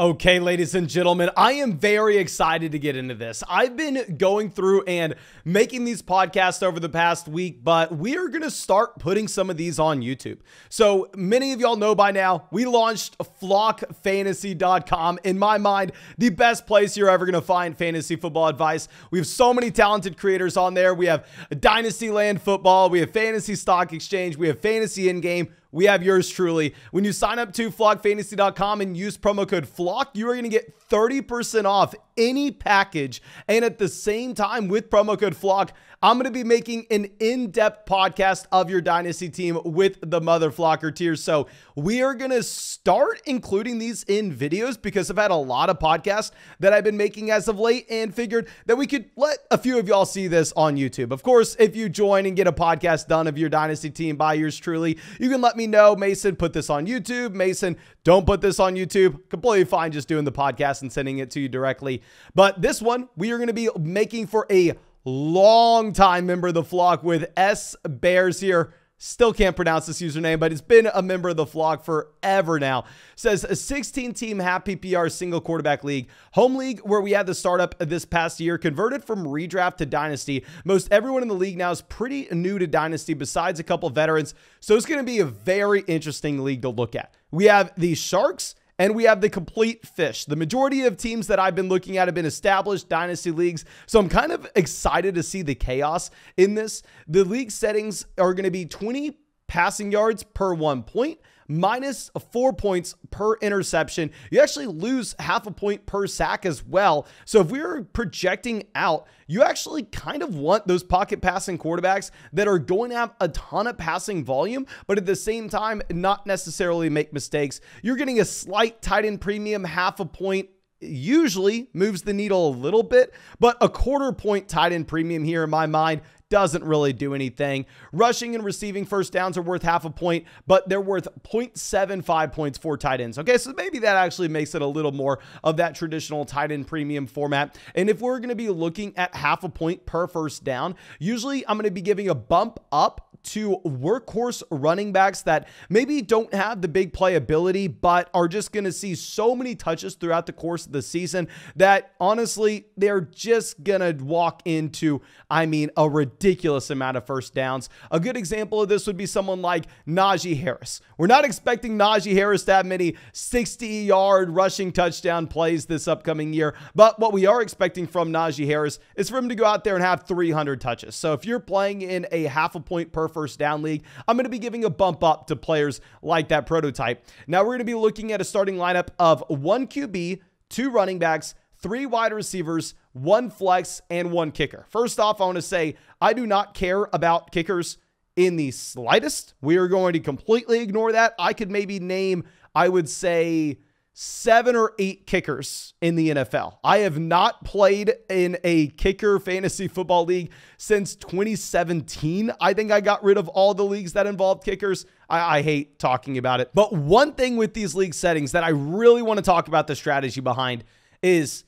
Okay, ladies and gentlemen, I am very excited to get into this. I've been going through and making these podcasts over the past week, but we are going to start putting some of these on YouTube. So many of y'all know by now, we launched flockfantasy.com. In my mind, the best place you're ever going to find fantasy football advice. We have so many talented creators on there. We have Dynasty Football, we have Fantasy Stock Exchange, we have Fantasy In-Game. We have yours truly. When you sign up to flockfantasy.com and use promo code FLOCK, you are going to get 30% off any package. And at the same time, with promo code FLOCK, I'm going to be making an in-depth podcast of your Dynasty team with the Mother Flocker tier. So we are going to start including these in videos because I've had a lot of podcasts that I've been making as of late and figured that we could let a few of y'all see this on YouTube. Of course, if you join and get a podcast done of your Dynasty team by yours truly, you can let me know, Mason, put this on YouTube. Mason, don't put this on YouTube. Completely fine just doing the podcast and sending it to you directly. But this one, we are going to be making for a long-time member of the flock with S Bears here. Still can't pronounce this username, but it's been a member of the flock forever now. Says a 16-team half PPR single quarterback league. Home league where we had the startup this past year, converted from redraft to Dynasty. Most everyone in the league now is pretty new to Dynasty besides a couple veterans. So it's going to be a very interesting league to look at. We have the Sharks and we have the complete fish. The majority of teams that I've been looking at have been established Dynasty leagues. So I'm kind of excited to see the chaos in this. The league settings are going to be 20 passing yards per 1 point, minus 4 points per interception. You actually lose half a point per sack as well. So if we're projecting out, you actually kind of want those pocket passing quarterbacks that are going to have a ton of passing volume, but at the same time, not necessarily make mistakes. You're getting a slight tight end premium, half a point usually moves the needle a little bit, but a quarter point tight end premium here in my mind doesn't really do anything. Rushing and receiving first downs are worth half a point, but they're worth 0.75 points for tight ends. Okay, so maybe that actually makes it a little more of that traditional tight end premium format. And if we're going to be looking at half a point per first down, usually I'm going to be giving a bump up to workhorse running backs that maybe don't have the big playability, but are just going to see so many touches throughout the course of the season that honestly, they're just going to walk into, a ridiculous amount of first downs. A good example of this would be someone like Najee Harris. We're not expecting Najee Harris to have many 60-yard rushing touchdown plays this upcoming year, but what we are expecting from Najee Harris is for him to go out there and have 300 touches. So if you're playing in a half a point per first down league, I'm going to be giving a bump up to players like that prototype. Now we're going to be looking at a starting lineup of 1 QB, 2 running backs, 3 wide receivers, 1 flex, and 1 kicker. First off, I want to say I do not care about kickers in the slightest. We are going to completely ignore that. I could maybe name, I would say, 7 or 8 kickers in the NFL. I have not played in a kicker fantasy football league since 2017. I think I got rid of all the leagues that involved kickers. I hate talking about it. But one thing with these league settings that I really want to talk about the strategy behind is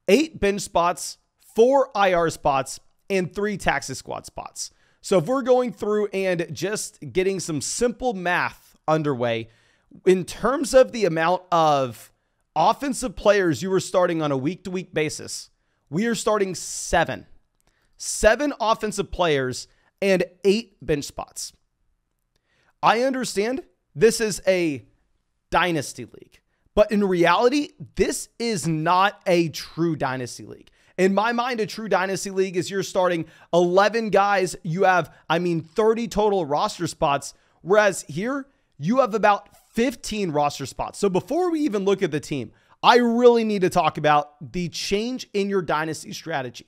8 bench spots, 4 IR spots, and 3 taxi squad spots. So if we're going through and just getting some simple math underway, in terms of the amount of offensive players you are starting on a week-to-week basis, we are starting 7 offensive players and 8 bench spots. I understand this is a dynasty league, but in reality, this is not a true dynasty league. In my mind, a true dynasty league is you're starting 11 guys. You have, 30 total roster spots, whereas here you have about 15 roster spots. So before we even look at the team, I really need to talk about the change in your dynasty strategy,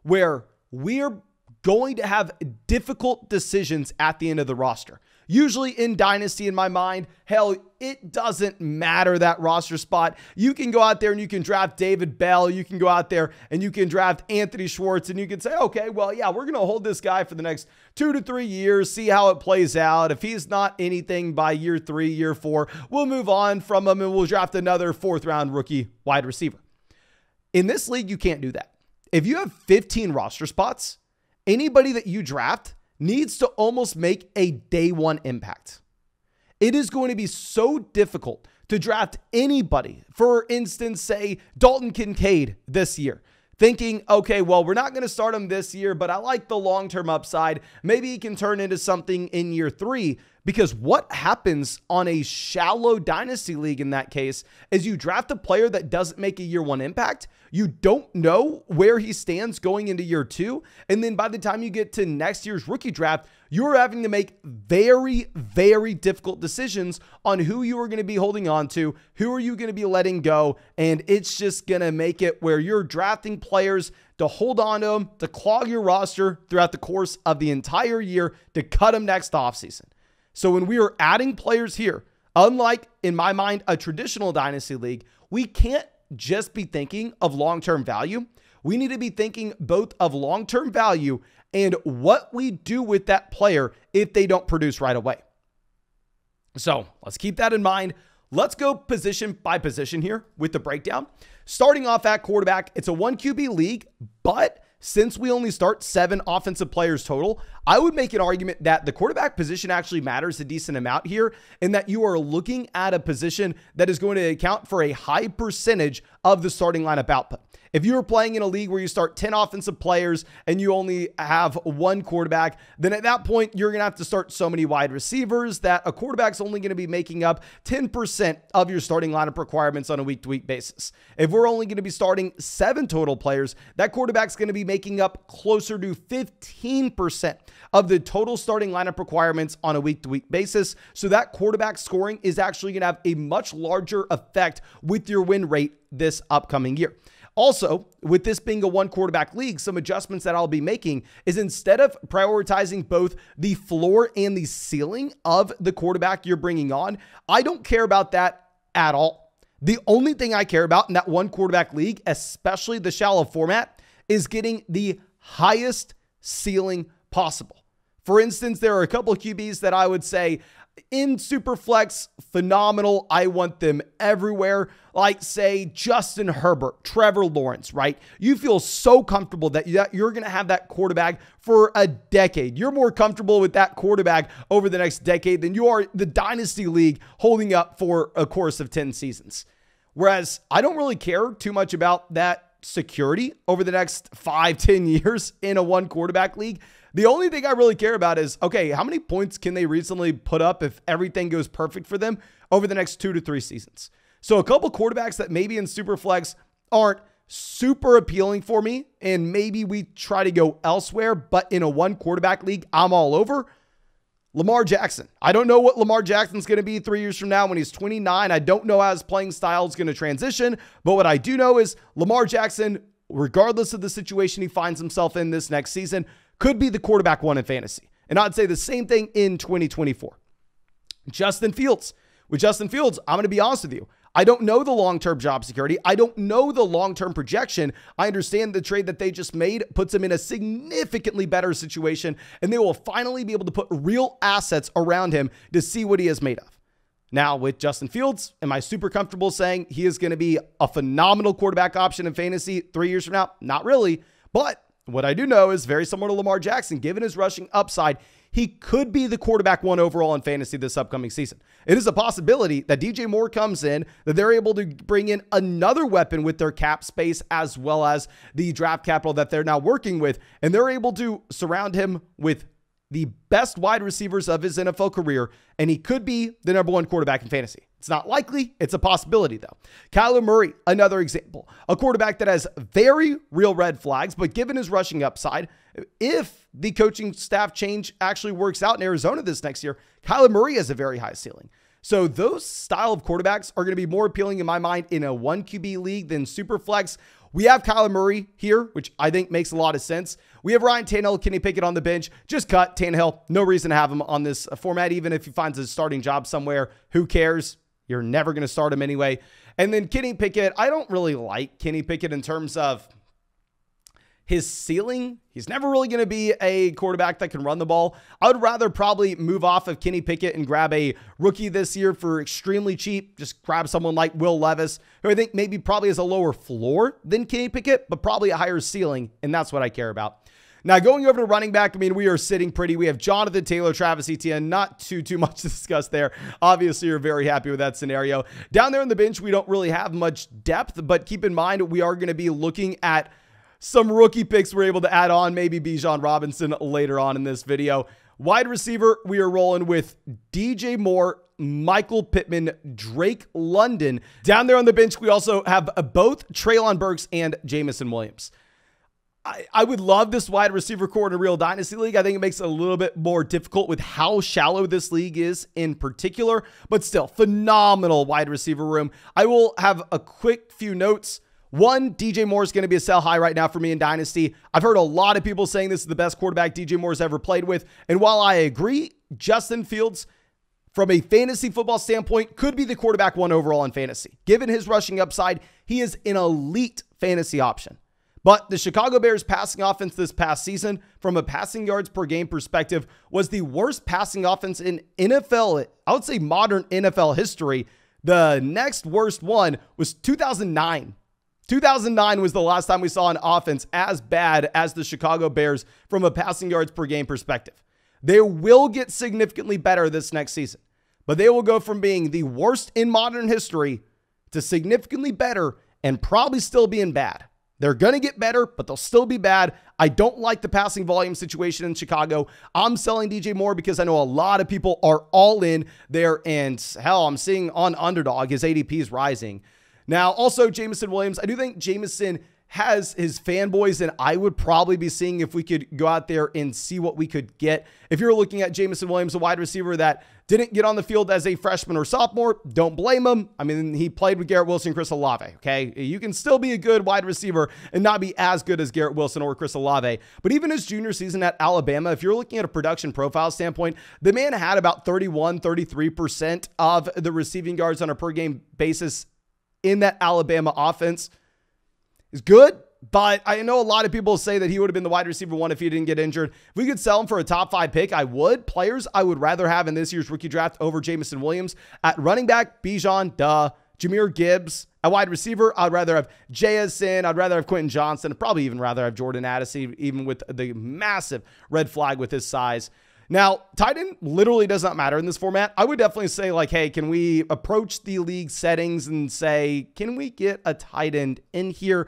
where we are going to have difficult decisions at the end of the roster. Usually in Dynasty, in my mind, hell, it doesn't matter that roster spot. You can go out there and you can draft David Bell. You can go out there and you can draft Anthony Schwartz, and you can say, okay, well, yeah, we're going to hold this guy for the next 2 to 3 years, see how it plays out. If he's not anything by year 3, year 4, we'll move on from him and we'll draft another 4th round rookie wide receiver. In this league, you can't do that. If you have 15 roster spots, anybody that you draft needs to almost make a day 1 impact. It is going to be so difficult to draft anybody, for instance, say Dalton Kincaid this year, thinking, okay, well, we're not going to start him this year, but I like the long-term upside. Maybe he can turn into something in year 3. Because what happens on a shallow dynasty league in that case is you draft a player that doesn't make a year 1 impact. You don't know where he stands going into year 2. And then by the time you get to next year's rookie draft, you're having to make very, very difficult decisions on who you are going to be holding on to, who are you going to be letting go. And it's just going to make it where you're drafting players to hold on to them, to clog your roster throughout the course of the entire year, to cut them next offseason. So when we are adding players here, unlike, in my mind, a traditional dynasty league, we can't just be thinking of long-term value. We need to be thinking both of long-term value and what we do with that player if they don't produce right away. So let's keep that in mind. Let's go position by position here with the breakdown. Starting off at quarterback, it's a 1 QB league, but since we only start 7 offensive players total, I would make an argument that the quarterback position actually matters a decent amount here, and that you are looking at a position that is going to account for a high percentage of the starting lineup output. If you're playing in a league where you start 10 offensive players and you only have 1 quarterback, then at that point, you're going to have to start so many wide receivers that a quarterback's only going to be making up 10% of your starting lineup requirements on a week-to-week basis. If we're only going to be starting 7 total players, that quarterback's going to be making up closer to 15% of the total starting lineup requirements on a week-to-week basis. So that quarterback scoring is actually going to have a much larger effect with your win rate this upcoming year. Also, with this being a 1 quarterback league, some adjustments that I'll be making is instead of prioritizing both the floor and the ceiling of the quarterback you're bringing on, I don't care about that at all. The only thing I care about in that 1 quarterback league, especially the shallow format, is getting the highest ceiling possible. For instance, there are a couple of QBs that I would say in Superflex, phenomenal. I want them everywhere. Like, say, Justin Herbert, Trevor Lawrence, right? You feel so comfortable that you're going to have that quarterback for a decade. You're more comfortable with that quarterback over the next decade than you are the Dynasty League holding up for a course of 10 seasons. Whereas I don't really care too much about that security over the next 5-10 years in a 1 quarterback league. The only thing I really care about is, okay, how many points can they reasonably put up if everything goes perfect for them over the next 2 to 3 seasons? So a couple quarterbacks that maybe in Superflex aren't super appealing for me, and maybe we try to go elsewhere, but in a 1 quarterback league, I'm all over. Lamar Jackson. I don't know what Lamar Jackson's going to be 3 years from now when he's 29. I don't know how his playing style is going to transition, but what I do know is Lamar Jackson, regardless of the situation he finds himself in this next season, could be the quarterback 1 in fantasy. And I'd say the same thing in 2024. Justin Fields. With Justin Fields, I'm going to be honest with you. I don't know the long-term job security. I don't know the long-term projection. I understand the trade that they just made puts him in a significantly better situation, and they will finally be able to put real assets around him to see what he is made of. Now, with Justin Fields, am I super comfortable saying he is going to be a phenomenal quarterback option in fantasy 3 years from now? Not really, but what I do know is very similar to Lamar Jackson. Given his rushing upside, he could be the quarterback 1 overall in fantasy this upcoming season. It is a possibility that DJ Moore comes in, that they're able to bring in another weapon with their cap space as well as the draft capital that they're now working with, and they're able to surround him with the best wide receivers of his NFL career, and he could be the number 1 quarterback in fantasy. It's not likely. It's a possibility, though. Kyler Murray, another example. A quarterback that has very real red flags, but given his rushing upside, if the coaching staff change actually works out in Arizona this next year, Kyler Murray has a very high ceiling. So those style of quarterbacks are going to be more appealing in my mind in a 1 QB league than Superflex. We have Kyler Murray here, which I think makes a lot of sense. We have Ryan Tannehill, Kenny Pickett on the bench. Just cut Tannehill. No reason to have him on this format, even if he finds a starting job somewhere. Who cares? You're never going to start him anyway. And then Kenny Pickett, I don't really like Kenny Pickett in terms of his ceiling. He's never really going to be a quarterback that can run the ball. I would rather probably move off of Kenny Pickett and grab a rookie this year for extremely cheap. Just grab someone like Will Levis, who I think maybe probably has a lower floor than Kenny Pickett, but probably a higher ceiling. And that's what I care about. Now, going over to running back, I mean, we are sitting pretty. We have Jonathan Taylor, Travis Etienne, not too much to discuss there. Obviously, you're very happy with that scenario. Down there on the bench, we don't really have much depth, but keep in mind, we are going to be looking at some rookie picks we're able to add on, maybe Bijan Robinson later on in this video. Wide receiver, we are rolling with DJ Moore, Michael Pittman, Drake London. Down there on the bench, we also have both Treylon Burks and Jameson Williams. I would love this wide receiver core in a real Dynasty league. I think it makes it a little bit more difficult with how shallow this league is in particular, but still phenomenal wide receiver room. I will have a quick few notes. One, DJ Moore is going to be a sell high right now for me in Dynasty. I've heard a lot of people saying this is the best quarterback DJ Moore's ever played with. And while I agree, Justin Fields, from a fantasy football standpoint, could be the quarterback one overall in fantasy. Given his rushing upside, he is an elite fantasy option. But the Chicago Bears passing offense this past season, from a passing yards per game perspective, was the worst passing offense in NFL, I would say modern NFL history. The next worst one was 2009. 2009 was the last time we saw an offense as bad as the Chicago Bears from a passing yards per game perspective. They will get significantly better this next season, but they will go from being the worst in modern history to significantly better and probably still being bad. They're going to get better, but they'll still be bad. I don't like the passing volume situation in Chicago. I'm selling DJ Moore because I know a lot of people are all in there, and hell, I'm seeing on Underdog, his ADP is rising. Now, also Jameson Williams. I do think Jameson has his fanboys, and I would probably be seeing if we could go out there and see what we could get. If you're looking at Jameson Williams, a wide receiver that didn't get on the field as a freshman or sophomore, don't blame him. I mean, he played with Garrett Wilson and Chris Olave, okay? You can still be a good wide receiver and not be as good as Garrett Wilson or Chris Olave. But even his junior season at Alabama, if you're looking at a production profile standpoint, the man had about 33% of the receiving yards on a per game basis in that Alabama offense. Is good, but I know a lot of people say that he would have been the wide receiver one if he didn't get injured. If we could sell him for a top 5 pick, I would. Players I would rather have in this year's rookie draft over Jameson Williams. At running back, Bijan, Jahmyr Gibbs. At wide receiver, I'd rather have JSN. I'd rather have Quentin Johnson. I'd probably even rather have Jordan Addison, even with the massive red flag with his size. Now, tight end literally does not matter in this format. I would definitely say, like, hey, can we approach the league settings and say, can we get a tight end in here?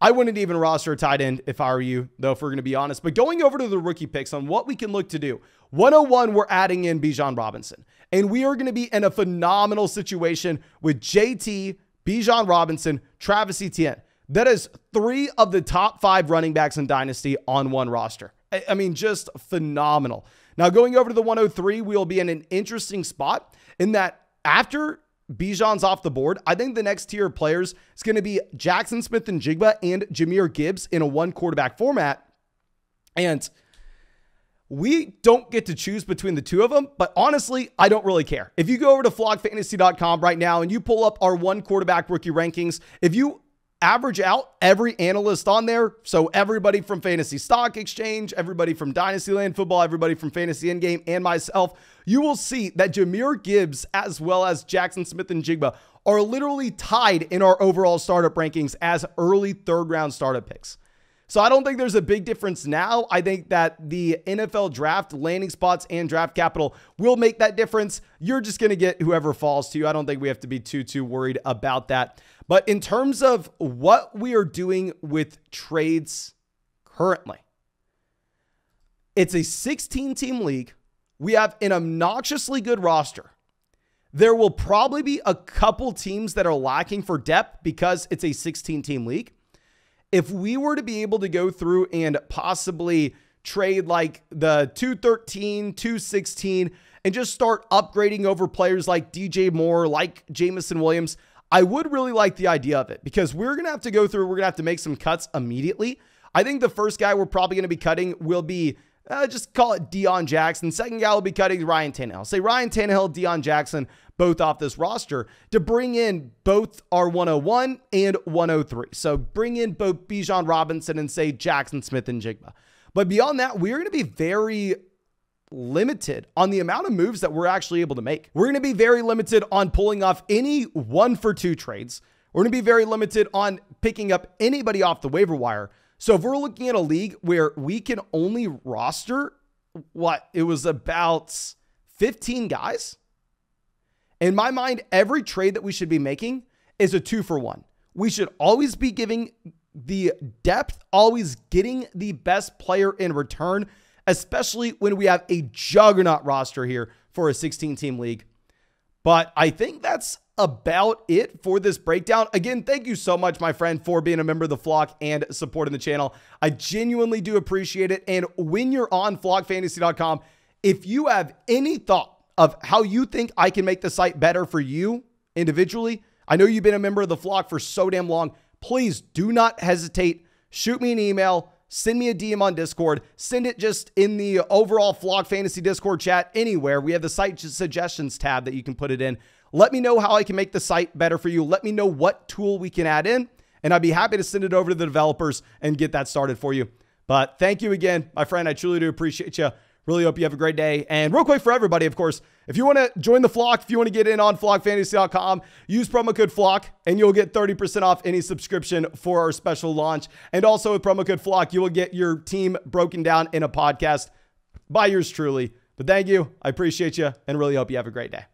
I wouldn't even roster a tight end if I were you, though, if we're going to be honest. But going over to the rookie picks on what we can look to do. 101, we're adding in Bijan Robinson. And we are going to be in a phenomenal situation with JT, Bijan Robinson, Travis Etienne. That is 3 of the top 5 running backs in Dynasty on one roster. I mean, just phenomenal. Now, going over to the 103, we'll be in an interesting spot in that after Bijan's off the board, I think the next tier of players is going to be Jackson Smith-Njigba and Jahmyr Gibbs in a 1 quarterback format. And we don't get to choose between the 2 of them, but honestly, I don't really care. If you go over to flogfantasy.com right now and you pull up our 1 quarterback rookie rankings, if you average out every analyst on there, so everybody from Fantasy Stock Exchange, everybody from Dynastyland Football, everybody from Fantasy Endgame, and myself, you will see that Jahmyr Gibbs as well as Jackson Smith-Njigba are literally tied in our overall startup rankings as early 3rd round startup picks. So I don't think there's a big difference now. I think that the NFL draft landing spots and draft capital will make that difference. You're just going to get whoever falls to you. I don't think we have to be too worried about that. But in terms of what we are doing with trades currently, it's a 16-team league. We have an obnoxiously good roster. There will probably be a couple teams that are lacking for depth because it's a 16-team league. If we were to be able to go through and possibly trade like the 213, 216, and just start upgrading over players like DJ Moore, like Jameson Williams, I would really like the idea of it because we're going to have to go through, we're going to have to make some cuts immediately. I think the first guy we're probably going to be cutting will be, just call it Deion Jackson. Second guy will be cutting Ryan Tannehill. Say Ryan Tannehill, Deion Jackson, both off this roster to bring in both our 101 and 103. So bring in both Bijan Robinson and say Jackson Smith-Njigba. But beyond that, we're going to be very limited on the amount of moves that we're actually able to make. We're going to be very limited on pulling off any 1-for-2 trades. We're going to be very limited on picking up anybody off the waiver wire. So if we're looking at a league where we can only roster, it was about 15 guys. In my mind, every trade that we should be making is a 2-for-1. We should always be giving the depth, always getting the best player in return, especially when we have a juggernaut roster here for a 16-team league. But I think that's about it for this breakdown. Again, thank you so much, my friend, for being a member of the flock and supporting the channel. I genuinely do appreciate it. And when you're on flockfantasy.com, if you have any thought of how you think I can make the site better for you individually, I know you've been a member of the flock for so damn long. Please do not hesitate. Shoot me an email, send me a DM on Discord, send it just in the overall Flock Fantasy Discord chat, anywhere. We have the site suggestions tab that you can put it in. Let me know how I can make the site better for you. Let me know what tool we can add in, and I'd be happy to send it over to the developers and get that started for you. But thank you again, my friend. I truly do appreciate you. Really hope you have a great day. And real quick for everybody, of course, if you want to join the flock, if you want to get in on flockfantasy.com, use promo code flock and you'll get 30% off any subscription for our special launch. And also with promo code flock, you will get your team broken down in a podcast by yours truly. But thank you. I appreciate you and really hope you have a great day.